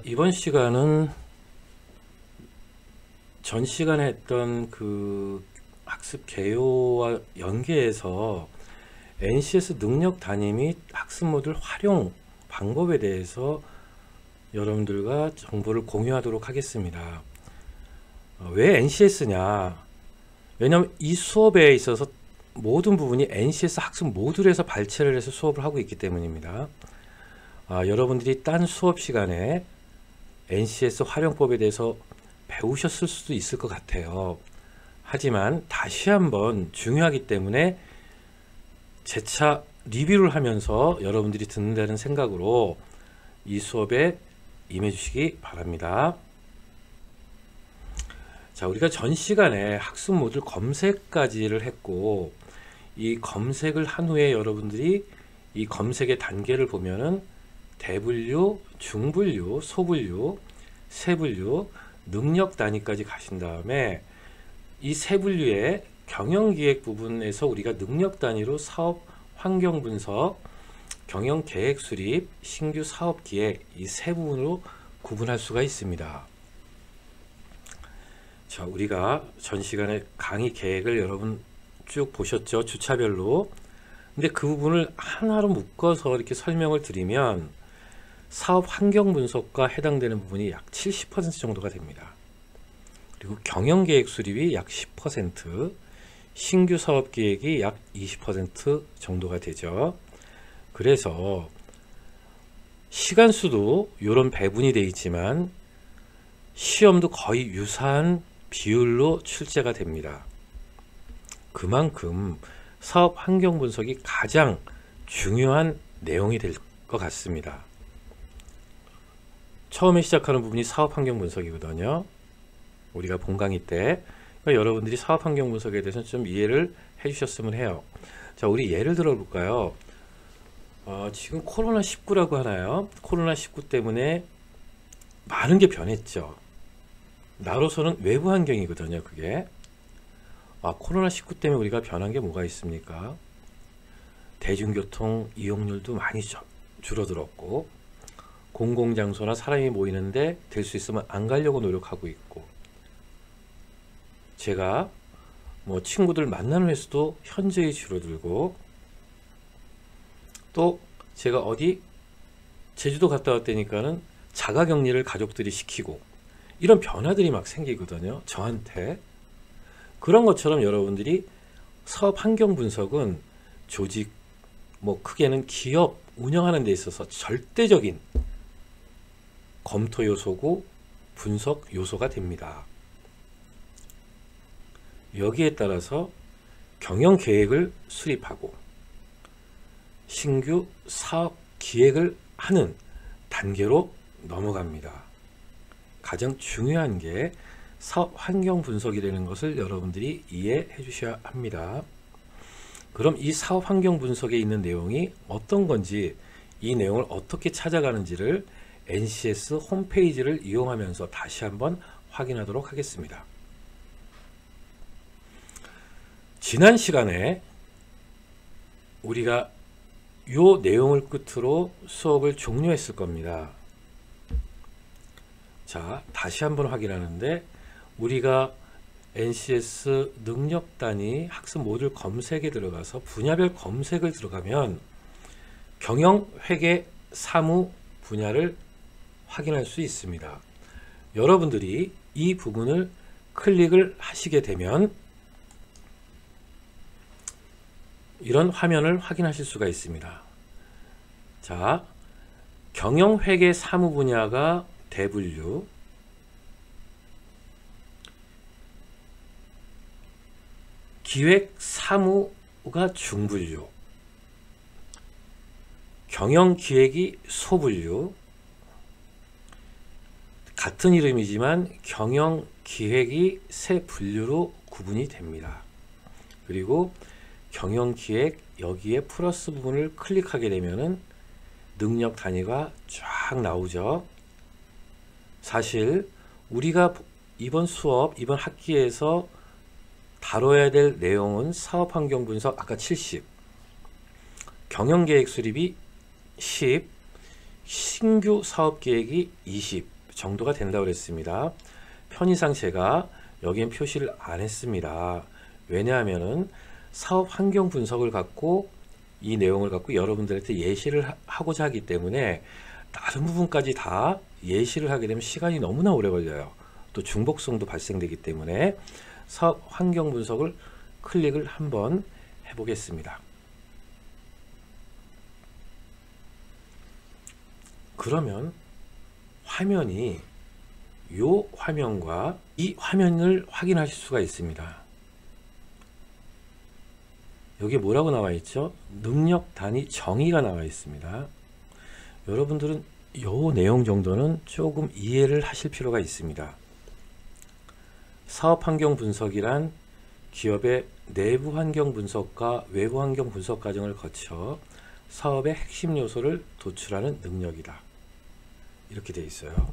이번 시간은 전 시간에 했던 그 학습 개요와 연계해서 NCS 능력 단위 및 학습 모듈 활용 방법에 대해서 여러분들과 정보를 공유하도록 하겠습니다. 왜 NCS냐? 왜냐하면 이 수업에 있어서 모든 부분이 NCS 학습 모듈에서 발췌를 해서 수업을 하고 있기 때문입니다. 여러분들이 딴 수업 시간에 NCS 활용법에 대해서 배우셨을 수도 있을 것 같아요. 하지만 다시 한번 중요하기 때문에 재차 리뷰를 하면서 여러분들이 듣는다는 생각으로 이 수업에 임해 주시기 바랍니다. 자, 우리가 전 시간에 학습 모듈 검색까지를 했고, 이 검색을 한 후에 여러분들이 이 검색의 단계를 보면은 대분류, 중분류, 소분류, 세분류, 능력 단위까지 가신 다음에 이 세분류의 경영기획 부분에서 우리가 능력 단위로 사업 환경 분석, 경영 계획 수립, 신규 사업 기획 이 세 부분으로 구분할 수가 있습니다. 자, 우리가 전 시간에 강의 계획을 여러분 쭉 보셨죠? 주차별로. 근데 그 부분을 하나로 묶어서 이렇게 설명을 드리면 사업 환경 분석과 해당되는 부분이 약 70% 정도가 됩니다. 그리고 경영 계획 수립이 약 10%, 신규 사업 계획이 약 20% 정도가 되죠. 그래서 시간 수도 이런 배분이 되어 있지만 시험도 거의 유사한 비율로 출제가 됩니다. 그만큼 사업 환경 분석이 가장 중요한 내용이 될 것 같습니다. 처음에 시작하는 부분이 사업 환경 분석이거든요. 우리가 본 강의 때 그러니까 여러분들이 사업 환경 분석에 대해서 좀 이해를 해 주셨으면 해요. 자, 우리 예를 들어 볼까요? 지금 코로나19라고 하나요? 코로나19 때문에 많은 게 변했죠. 나로서는 외부 환경이거든요, 그게. 코로나19 때문에 우리가 변한 게 뭐가 있습니까? 대중교통 이용률도 많이 줄어들었고, 공공장소나 사람이 모이는데 될 수 있으면 안 가려고 노력하고 있고, 제가 뭐 친구들 만나는 횟수도 현저히 줄어들고, 또 제가 어디 제주도 갔다 왔다니까는 자가격리를 가족들이 시키고 이런 변화들이 막 생기거든요, 저한테. 그런 것처럼 여러분들이 사업 환경 분석은 조직, 뭐 크게는 기업 운영하는 데 있어서 절대적인 검토 요소고 분석 요소가 됩니다. 여기에 따라서 경영 계획을 수립하고 신규 사업 기획을 하는 단계로 넘어갑니다. 가장 중요한 게 사업 환경 분석이라는 것을 여러분들이 이해해 주셔야 합니다. 그럼 이 사업 환경 분석에 있는 내용이 어떤 건지, 이 내용을 어떻게 찾아가는지를 NCS 홈페이지를 이용하면서 다시 한번 확인하도록 하겠습니다. 지난 시간에 우리가 이 내용을 끝으로 수업을 종료했을 겁니다. 자, 다시 한번 확인하는데 우리가 NCS 능력 단위 학습 모듈 검색에 들어가서 분야별 검색을 들어가면 경영, 회계, 사무 분야를 확인할 수 있습니다. 여러분들이 이 부분을 클릭을 하시게 되면 이런 화면을 확인하실 수가 있습니다. 자, 경영, 회계, 사무 분야가 대분류, 기획, 사무가 중분류, 경영, 기획이 소분류, 같은 이름이지만 경영, 기획이 세 분류로 구분이 됩니다. 그리고 경영, 기획 여기에 플러스 부분을 클릭하게 되면은 능력 단위가 쫙 나오죠. 사실 우리가 이번 수업, 이번 학기에서 다뤄야 될 내용은 사업 환경 분석 아까 70, 경영 계획 수립이 10, 신규 사업 계획이 20 정도가 된다고 그랬습니다. 편의상 제가 여기엔 표시를 안 했습니다. 왜냐하면은 사업 환경 분석을 갖고 이 내용을 갖고 여러분들한테 예시를 하고자 하기 때문에 다른 부분까지 다 예시를 하게 되면 시간이 너무나 오래 걸려요. 또 중복성도 발생되기 때문에 사업 환경 분석을 클릭을 한번 해보겠습니다. 그러면 화면이 요 화면과 이 화면을 확인하실 수가 있습니다. 여기 뭐라고 나와 있죠? 능력 단위 정의가 나와 있습니다. 여러분들은 요 내용 정도는 조금 이해를 하실 필요가 있습니다. 사업 환경 분석이란 기업의 내부 환경 분석과 외부 환경 분석 과정을 거쳐 사업의 핵심 요소를 도출하는 능력이다. 이렇게 되어 있어요.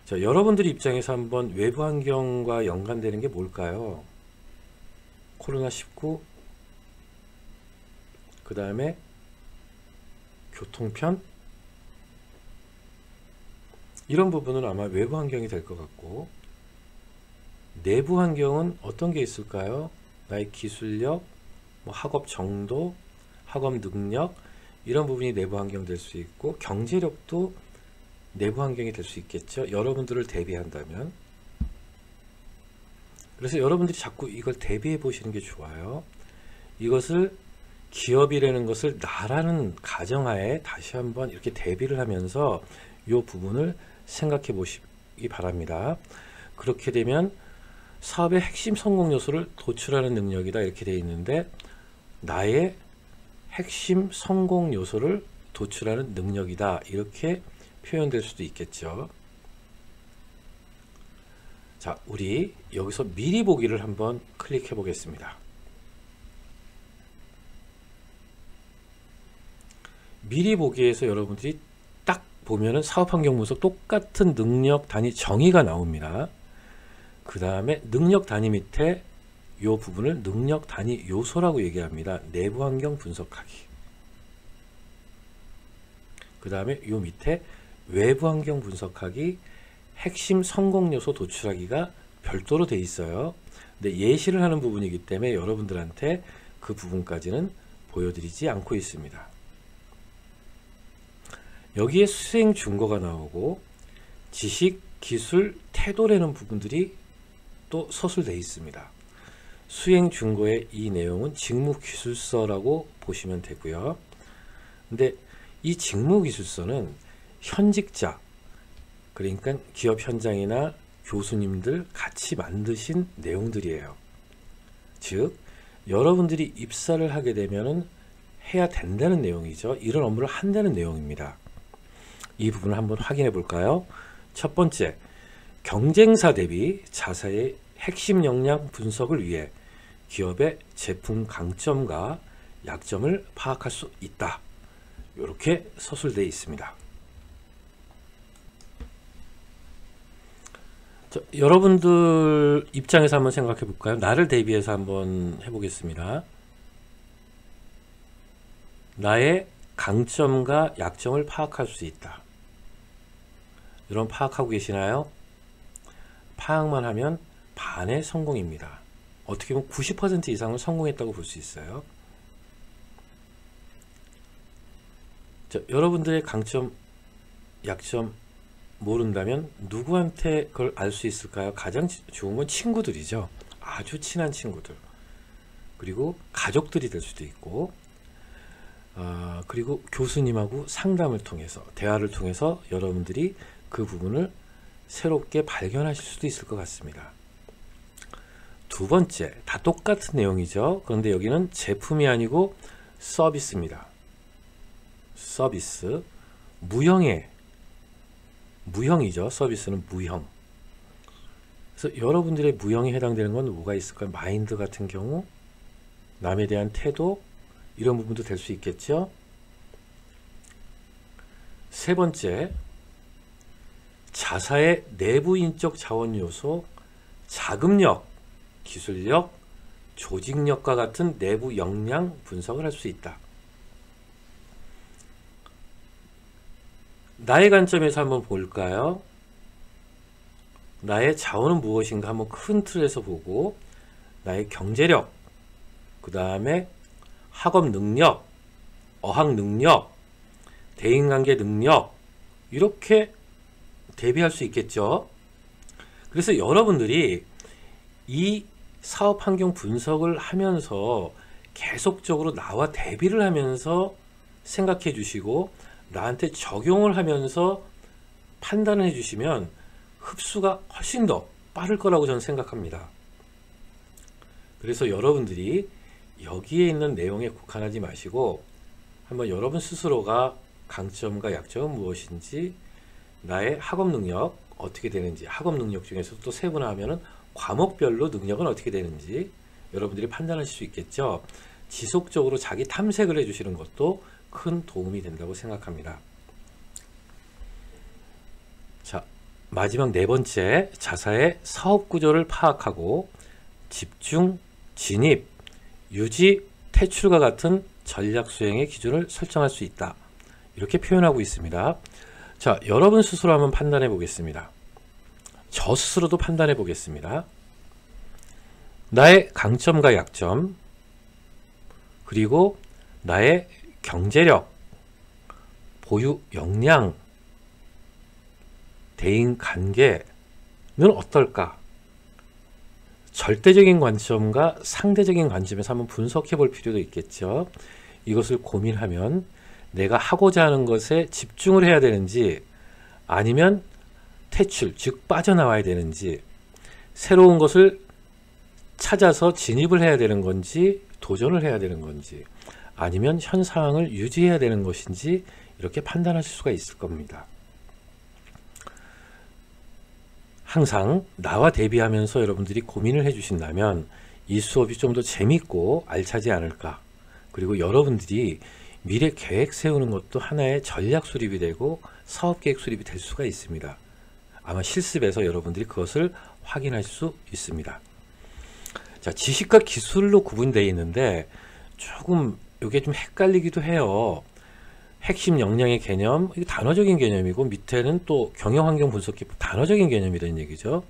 자, 여러분들 입장에서 한번 외부 환경과 연관되는 게 뭘까요? 코로나19, 그 다음에 교통편, 이런 부분은 아마 외부 환경이 될 것 같고, 내부 환경은 어떤 게 있을까요? 나의 기술력, 뭐 학업 정도, 학업 능력, 이런 부분이 내부 환경 될 수 있고, 경제력도 내부 환경이 될 수 있겠죠. 여러분들을 대비한다면. 그래서 여러분들이 자꾸 이걸 대비해 보시는 게 좋아요. 이것을 기업이라는 것을 나라는 가정하에 다시 한번 이렇게 대비를 하면서 이 부분을 생각해 보시기 바랍니다. 그렇게 되면 사업의 핵심 성공 요소를 도출하는 능력이다 이렇게 되어 있는데, 나의 핵심 성공 요소를 도출하는 능력이다 이렇게 표현될 수도 있겠죠. 자, 우리 여기서 미리 보기를 한번 클릭해 보겠습니다. 미리 보기에서 여러분들이 딱 보면은 사업 환경 분석 똑같은 능력 단위 정의가 나옵니다. 그 다음에 능력 단위 밑에 이 부분을 능력 단위 요소라고 얘기합니다. 내부 환경 분석하기. 그 다음에 이 밑에 외부 환경 분석하기, 핵심 성공 요소 도출하기가 별도로 돼 있어요. 근데 예시를 하는 부분이기 때문에 여러분들한테 그 부분까지는 보여드리지 않고 있습니다. 여기에 수행 준거가 나오고 지식, 기술, 태도라는 부분들이 또 서술되어 있습니다. 수행 준거의 이 내용은 직무기술서라고 보시면 되고요. 근데 이 직무기술서는 현직자, 그러니까 기업 현장이나 교수님들 같이 만드신 내용들이에요. 즉 여러분들이 입사를 하게 되면은 해야 된다는 내용이죠. 이런 업무를 한다는 내용입니다. 이 부분을 한번 확인해 볼까요? 첫 번째, 경쟁사 대비 자사의 핵심 역량 분석을 위해 기업의 제품 강점과 약점을 파악할 수 있다. 이렇게 서술되어 있습니다. 자, 여러분들 입장에서 한번 생각해 볼까요? 나를 대비해서 한번 해보겠습니다. 나의 강점과 약점을 파악할 수 있다. 여러분 파악하고 계시나요? 파악만 하면 반의 성공입니다. 어떻게 보면 90% 이상은 성공했다고 볼 수 있어요. 자, 여러분들의 강점, 약점 모른다면 누구한테 그걸 알 수 있을까요? 가장 좋은 건 친구들이죠. 아주 친한 친구들. 그리고 가족들이 될 수도 있고, 그리고 교수님하고 상담을 통해서, 대화를 통해서 여러분들이 그 부분을 새롭게 발견하실 수도 있을 것 같습니다. 두 번째, 다 똑같은 내용이죠. 그런데 여기는 제품이 아니고 서비스입니다. 서비스, 무형이죠. 서비스는 무형. 그래서 여러분들의 무형에 해당되는 건 뭐가 있을까요? 마인드 같은 경우, 남에 대한 태도, 이런 부분도 될 수 있겠죠. 세 번째, 자사의 내부인적 자원 요소, 자금력, 기술력, 조직력과 같은 내부 역량 분석을 할 수 있다. 나의 관점에서 한번 볼까요? 나의 자원은 무엇인가 한번 큰 틀에서 보고, 나의 경제력, 그 다음에 학업 능력, 어학 능력, 대인관계 능력, 이렇게 대비할 수 있겠죠. 그래서 여러분들이 이 사업 환경 분석을 하면서 계속적으로 나와 대비를 하면서 생각해 주시고 나한테 적용을 하면서 판단을 해 주시면 흡수가 훨씬 더 빠를 거라고 저는 생각합니다. 그래서 여러분들이 여기에 있는 내용에 국한하지 마시고 한번 여러분 스스로가 강점과 약점은 무엇인지, 나의 학업 능력 어떻게 되는지, 학업 능력 중에서 또 세분화하면은 과목별로 능력은 어떻게 되는지 여러분들이 판단하실 수 있겠죠. 지속적으로 자기 탐색을 해 주시는 것도 큰 도움이 된다고 생각합니다. 자, 마지막 네 번째, 자사의 사업 구조를 파악하고 집중, 진입, 유지, 퇴출과 같은 전략 수행의 기준을 설정할 수 있다. 이렇게 표현하고 있습니다. 자, 여러분 스스로 한번 판단해 보겠습니다. 저 스스로도 판단해 보겠습니다. 나의 강점과 약점, 그리고 나의 경제력, 보유 역량, 대인 관계는 어떨까? 절대적인 관점과 상대적인 관점에서 한번 분석해 볼 필요도 있겠죠. 이것을 고민하면 내가 하고자 하는 것에 집중을 해야 되는지, 아니면 퇴출, 즉 빠져나와야 되는지, 새로운 것을 찾아서 진입을 해야 되는 건지, 도전을 해야 되는 건지, 아니면 현 상황을 유지해야 되는 것인지, 이렇게 판단하실 수가 있을 겁니다. 항상 나와 대비하면서 여러분들이 고민을 해주신다면 이 수업이 좀 더 재밌고 알차지 않을까. 그리고 여러분들이 미래 계획 세우는 것도 하나의 전략 수립이 되고 사업 계획 수립이 될 수가 있습니다. 아마 실습에서 여러분들이 그것을 확인할 수 있습니다. 자, 지식과 기술로 구분되어 있는데 조금 이게 좀 헷갈리기도 해요. 핵심 역량의 개념, 이게 단어적인 개념이고, 밑에는 또 경영환경 분석기법, 단어적인 개념이라는 얘기죠.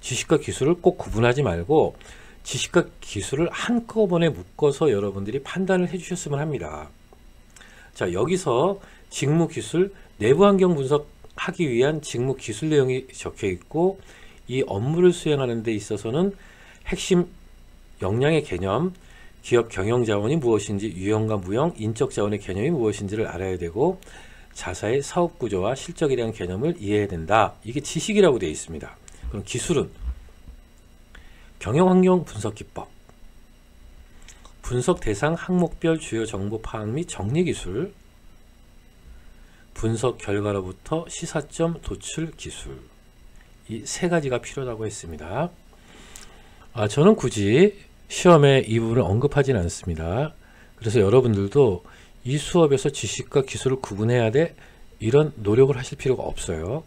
지식과 기술을 꼭 구분하지 말고 지식과 기술을 한꺼번에 묶어서 여러분들이 판단을 해주셨으면 합니다. 자, 여기서 직무기술, 내부환경 분석하기 위한 직무기술 내용이 적혀 있고, 이 업무를 수행하는 데 있어서는 핵심 역량의 개념, 기업 경영자원이 무엇인지, 유형과 무형, 인적 자원의 개념이 무엇인지를 알아야 되고, 자사의 사업 구조와 실적에 대한 개념을 이해해야 된다. 이게 지식이라고 되어 있습니다. 그럼 기술은 경영환경 분석기법, 분석 대상 항목별 주요 정보 파악 및 정리 기술, 분석 결과로부터 시사점 도출 기술, 이 세 가지가 필요하다고 했습니다. 저는 굳이 시험에 이 부분을 언급하지는 않습니다. 그래서 여러분들도 이 수업에서 지식과 기술을 구분해야 돼, 이런 노력을 하실 필요가 없어요.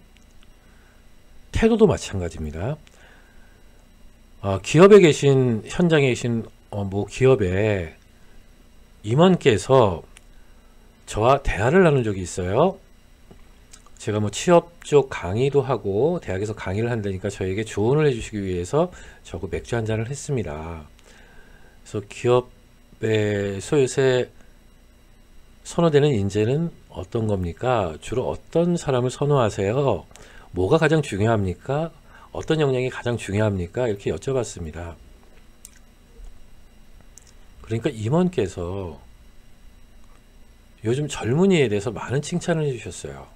태도도 마찬가지입니다. 기업에 계신, 현장에 계신 뭐 기업의 임원께서 저와 대화를 나눈 적이 있어요. 제가 뭐 취업 쪽 강의도 하고 대학에서 강의를 한다니까 저에게 조언을 해주시기 위해서 저하고 맥주 한 잔을 했습니다. 그래서 기업에서 요새 선호되는 인재는 어떤 겁니까? 주로 어떤 사람을 선호하세요? 뭐가 가장 중요합니까? 어떤 역량이 가장 중요합니까? 이렇게 여쭤봤습니다. 그러니까 임원께서 요즘 젊은이에 대해서 많은 칭찬을 해주셨어요.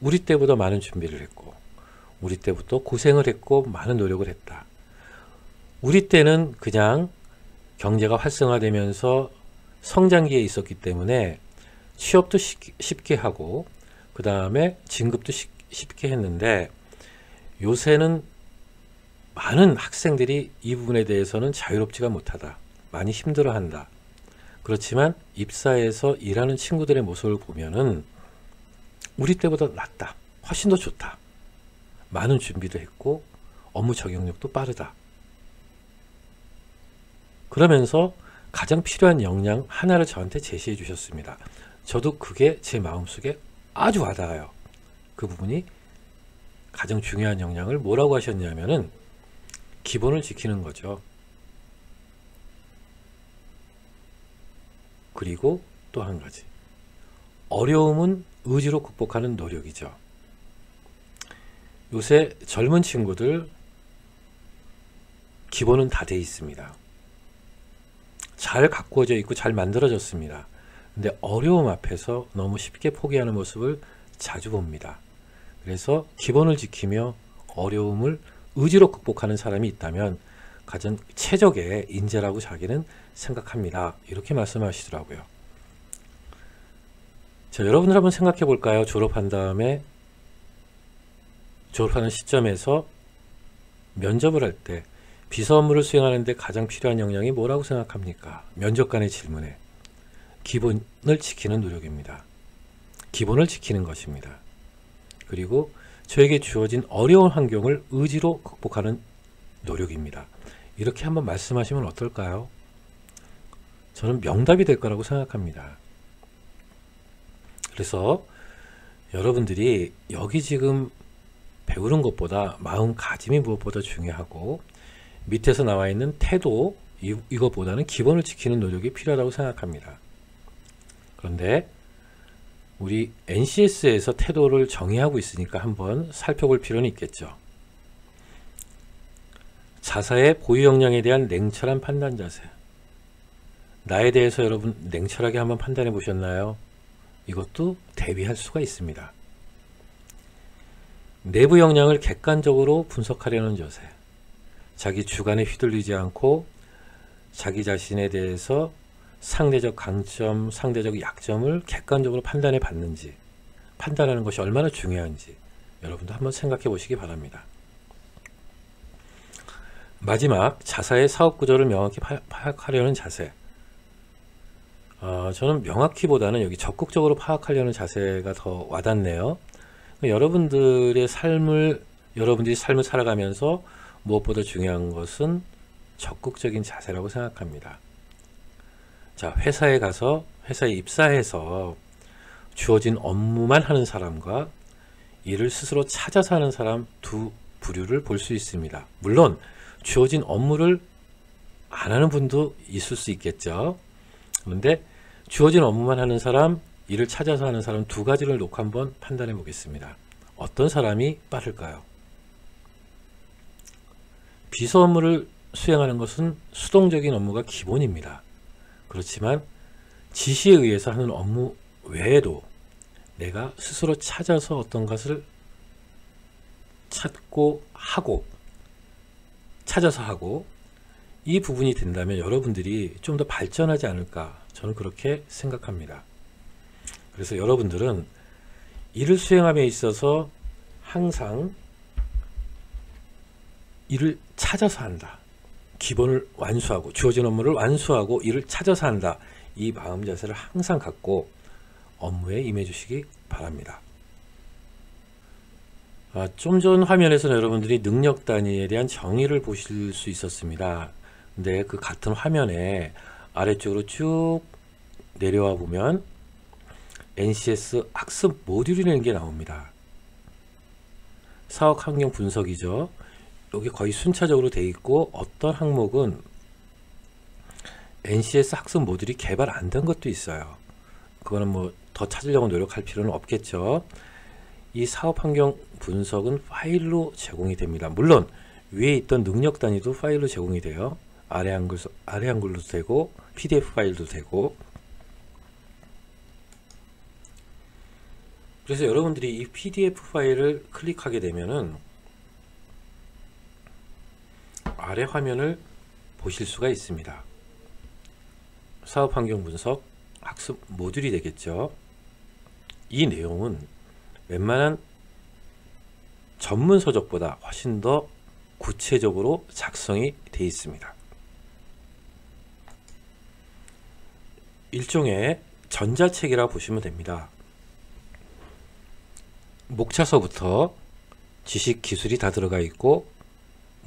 우리 때보다 많은 준비를 했고, 우리 때부터 고생을 했고, 많은 노력을 했다. 우리 때는 그냥 경제가 활성화되면서 성장기에 있었기 때문에 취업도 쉽게 하고, 그 다음에 진급도 쉽게 했는데, 요새는 많은 학생들이 이 부분에 대해서는 자유롭지가 못하다. 많이 힘들어한다. 그렇지만 입사해서 일하는 친구들의 모습을 보면은 우리 때보다 낫다. 훨씬 더 좋다. 많은 준비도 했고 업무 적용력도 빠르다. 그러면서 가장 필요한 역량 하나를 저한테 제시해 주셨습니다. 저도 그게 제 마음속에 아주 와닿아요. 그 부분이 가장 중요한 역량을 뭐라고 하셨냐면은 기본을 지키는 거죠. 그리고 또 한 가지, 어려움은 의지로 극복하는 노력이죠. 요새 젊은 친구들 기본은 다 돼 있습니다. 잘 가꾸어져 있고 잘 만들어졌습니다. 근데 어려움 앞에서 너무 쉽게 포기하는 모습을 자주 봅니다. 그래서 기본을 지키며 어려움을 의지로 극복하는 사람이 있다면 가장 최적의 인재라고 자기는 생각합니다. 이렇게 말씀하시더라고요. 자, 여러분들 한번 생각해 볼까요? 졸업한 다음에 졸업하는 시점에서 면접을 할 때 비서 업무를 수행하는데 가장 필요한 역량이 뭐라고 생각합니까? 면접관의 질문에 기본을 지키는 노력입니다. 기본을 지키는 것입니다. 그리고 저에게 주어진 어려운 환경을 의지로 극복하는 노력입니다. 이렇게 한번 말씀하시면 어떨까요? 저는 명답이 될 거라고 생각합니다. 그래서 여러분들이 여기 지금 배우는 것보다 마음가짐이 무엇보다 중요하고 밑에서 나와 있는 태도, 이것보다는 기본을 지키는 노력이 필요하다고 생각합니다. 그런데 우리 NCS에서 태도를 정의하고 있으니까 한번 살펴볼 필요는 있겠죠. 자사의 보유 역량에 대한 냉철한 판단 자세. 나에 대해서 여러분 냉철하게 한번 판단해 보셨나요? 이것도 대비할 수가 있습니다. 내부 역량을 객관적으로 분석하려는 자세. 자기 주관에 휘둘리지 않고 자기 자신에 대해서 상대적 강점, 상대적 약점을 객관적으로 판단해 봤는지, 판단하는 것이 얼마나 중요한지 여러분도 한번 생각해 보시기 바랍니다. 마지막, 자사의 사업 구조를 명확히 파악하려는 자세. 저는 명확히보다는 여기 적극적으로 파악하려는 자세가 더 와닿네요. 여러분들이 삶을 살아가면서 무엇보다 중요한 것은 적극적인 자세라고 생각합니다. 자, 회사에 가서 회사에 입사해서 주어진 업무만 하는 사람과 일을 스스로 찾아서 하는 사람 두 부류를 볼 수 있습니다. 물론 주어진 업무를 안 하는 분도 있을 수 있겠죠. 그런데 주어진 업무만 하는 사람, 일을 찾아서 하는 사람 두 가지를 놓고 한번 판단해 보겠습니다. 어떤 사람이 빠를까요? 비서 업무를 수행하는 것은 수동적인 업무가 기본입니다. 그렇지만 지시에 의해서 하는 업무 외에도 내가 스스로 찾아서 어떤 것을 찾아서 하고 이 부분이 된다면 여러분들이 좀 더 발전하지 않을까, 저는 그렇게 생각합니다. 그래서 여러분들은 일을 수행함에 있어서 항상 일을 찾아서 한다. 기본을 완수하고 주어진 업무를 완수하고 일을 찾아서 한다. 이 마음 자세를 항상 갖고 업무에 임해 주시기 바랍니다. 좀 전 화면에서는 여러분들이 능력 단위에 대한 정의를 보실 수 있었습니다. 근데 그 같은 화면에 아래쪽으로 쭉 내려와 보면 NCS 학습 모듈이라는 게 나옵니다. 사업 환경 분석이죠. 여기 거의 순차적으로 돼 있고 어떤 항목은 NCS 학습 모듈이 개발 안 된 것도 있어요. 그거는 뭐 더 찾으려고 노력할 필요는 없겠죠. 이 사업 환경 분석은 파일로 제공이 됩니다. 물론 위에 있던 능력 단위도 파일로 제공이 돼요. 아래 한글도 되고 PDF 파일도 되고. 그래서 여러분들이 이 PDF 파일을 클릭하게 되면은 아래 화면을 보실 수가 있습니다. 사업 환경 분석 학습 모듈이 되겠죠. 이 내용은 웬만한 전문 서적보다 훨씬 더 구체적으로 작성이 되어 있습니다. 일종의 전자책이라 보시면 됩니다. 목차서부터 지식 기술이 다 들어가 있고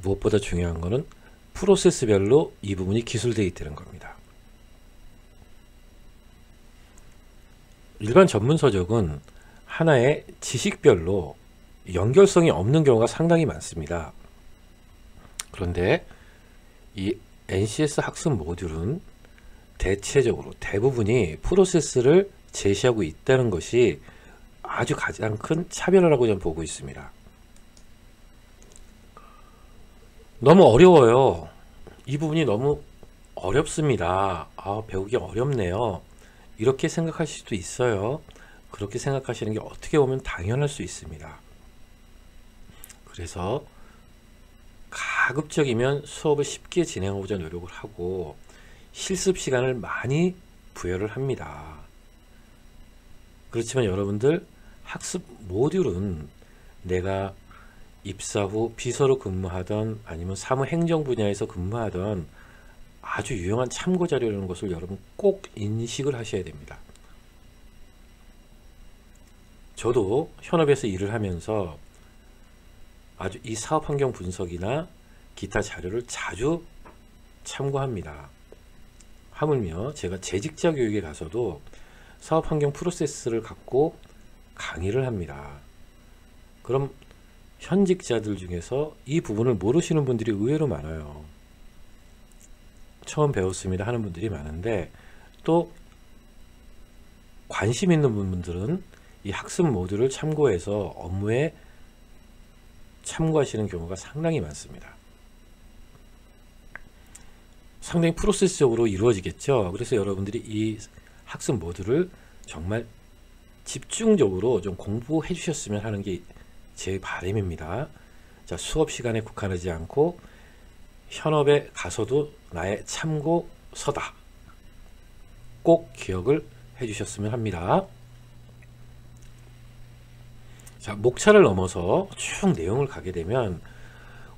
무엇보다 중요한 것은 프로세스별로 이 부분이 기술되어 있다는 겁니다. 일반 전문 서적은 하나의 지식별로 연결성이 없는 경우가 상당히 많습니다. 그런데 이 NCS 학습 모듈은 대체적으로 대부분이 프로세스를 제시하고 있다는 것이 아주 가장 큰 차별화라고 저는 보고 있습니다. 너무 어려워요. 이 부분이 너무 어렵습니다. 배우기 어렵네요. 이렇게 생각하실 수도 있어요. 그렇게 생각하시는 게 어떻게 보면 당연할 수 있습니다. 그래서 가급적이면 수업을 쉽게 진행하고자 노력을 하고 실습 시간을 많이 부여를 합니다. 그렇지만 여러분들 학습 모듈은 내가 입사 후 비서로 근무하던 아니면 사무행정 분야에서 근무하던 아주 유용한 참고 자료라는 것을 여러분 꼭 인식을 하셔야 됩니다. 저도 현업에서 일을 하면서 아주 이 사업 환경 분석이나 기타 자료를 자주 참고합니다. 하물며 제가 재직자 교육에 가서도 사업 환경 프로세스를 갖고 강의를 합니다. 그럼 현직자들 중에서 이 부분을 모르시는 분들이 의외로 많아요. 처음 배웠습니다 하는 분들이 많은데, 또 관심 있는 분들은 이 학습 모듈을 참고해서 업무에 참고하시는 경우가 상당히 많습니다. 상당히 프로세스적으로 이루어지겠죠. 그래서 여러분들이 이 학습 모듈을 정말 집중적으로 좀 공부해 주셨으면 하는 게 제 바람입니다. 자, 수업 시간에 국한하지 않고 현업에 가서도 나의 참고서다. 꼭 기억을 해 주셨으면 합니다. 자, 목차를 넘어서 쭉 내용을 가게 되면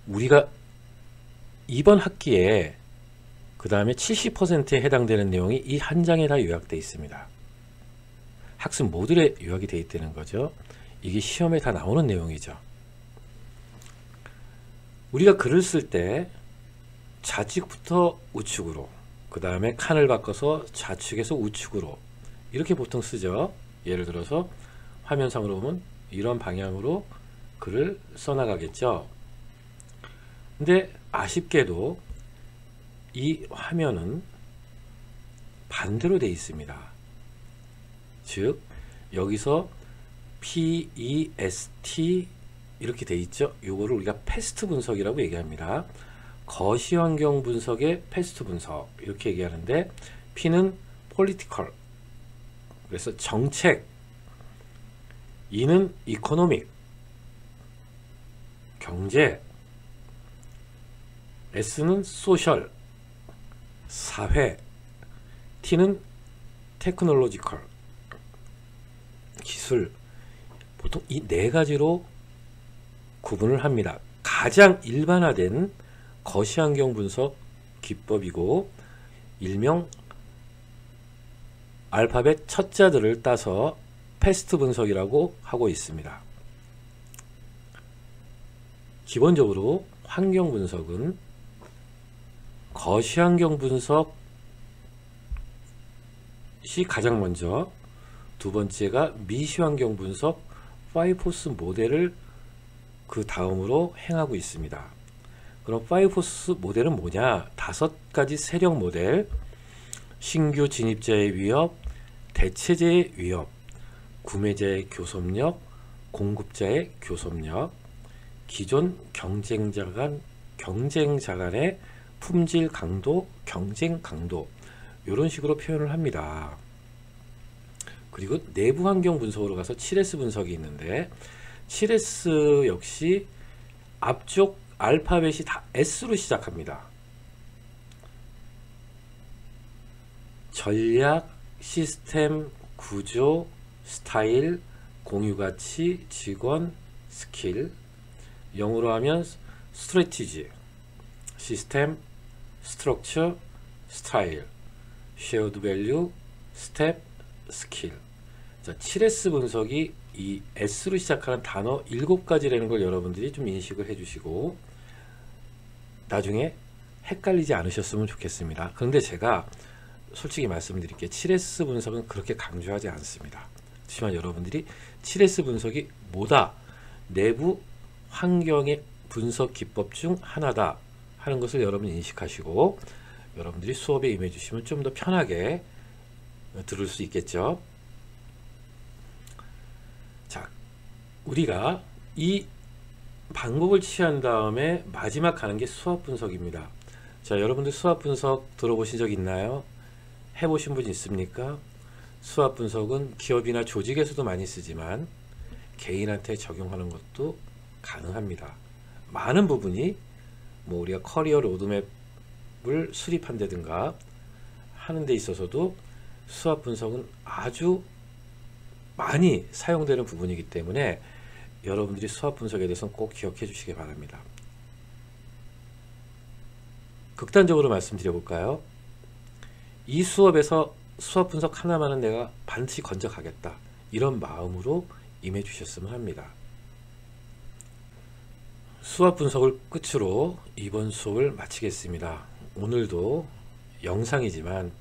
우리가 이번 학기에 그 다음에 70%에 해당되는 내용이 이 한 장에 다 요약되어 있습니다. 학습 모듈에 요약이 되어 있다는 거죠. 이게 시험에 다 나오는 내용이죠. 우리가 글을 쓸 때 좌측부터 우측으로, 그 다음에 칸을 바꿔서 좌측에서 우측으로 이렇게 보통 쓰죠. 예를 들어서 화면상으로 보면 이런 방향으로 글을 써나가겠죠. 근데 아쉽게도 이 화면은 반대로 되어 있습니다. 즉 여기서 PEST 이렇게 되어 있죠. 요거를 우리가 패스트 분석이라고 얘기합니다. 거시 환경 분석의 패스트 분석 이렇게 얘기하는데, P는 political, 그래서 정책, E는 economic, 경제, S는 social, 사회, T는 technological, 기술. 보통 이 네 가지로 구분을 합니다. 가장 일반화된 거시환경 분석 기법이고, 일명 알파벳 첫 자들을 따서 패스트 분석이라고 하고 있습니다. 기본적으로 환경 분석은 거시환경 분석이 가장 먼저, 두 번째가 미시환경 분석 5포스 모델을 그 다음으로 행하고 있습니다. 그럼 5포스 모델은 뭐냐? 5가지 세력 모델, 신규 진입자의 위협, 대체제의 위협, 구매자의 교섭력, 공급자의 교섭력, 기존 경쟁자 간의 품질 강도, 경쟁 강도, 이런 식으로 표현을 합니다. 그리고 내부 환경 분석으로 가서 7S 분석이 있는데, 7S 역시 앞쪽 알파벳이 다 S로 시작합니다. 전략, 시스템, 구조, 스타일, 공유가치, 직원, 스킬. 영어로 하면 스트래티지, 시스템, 스트럭처, 스타일, 쉐어드 밸류, 스텝, 스킬. 자, 7S 분석이 이 S로 시작하는 단어 7가지라는 걸 여러분들이 좀 인식을 해주시고 나중에 헷갈리지 않으셨으면 좋겠습니다. 그런데 제가 솔직히 말씀드릴게요. 7S 분석은 그렇게 강조하지 않습니다. 그렇지만 여러분들이 7S 분석이 뭐다? 내부 환경의 분석 기법 중 하나다 하는 것을 여러분이 인식하시고 여러분들이 수업에 임해 주시면 좀 더 편하게 들을 수 있겠죠. 자, 우리가 이 방법을 취한 다음에 마지막 가는 게 수학 분석입니다. 자, 여러분들 수학 분석 들어보신 적 있나요? 해보신 분 있습니까? 수학 분석은 기업이나 조직에서도 많이 쓰지만 개인한테 적용하는 것도 가능합니다. 많은 부분이 뭐 우리가 커리어 로드맵을 수립한다든가 하는 데 있어서도 수학 분석은 아주 많이 사용되는 부분이기 때문에 여러분들이 수학 분석에 대해서는 꼭 기억해 주시기 바랍니다. 극단적으로 말씀드려 볼까요? 이 수업에서 수학 분석 하나만은 내가 반드시 건져 가겠다, 이런 마음으로 임해 주셨으면 합니다. 수학 분석을 끝으로 이번 수업을 마치겠습니다. 오늘도 영상이지만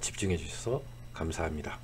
집중해 주셔서 감사합니다.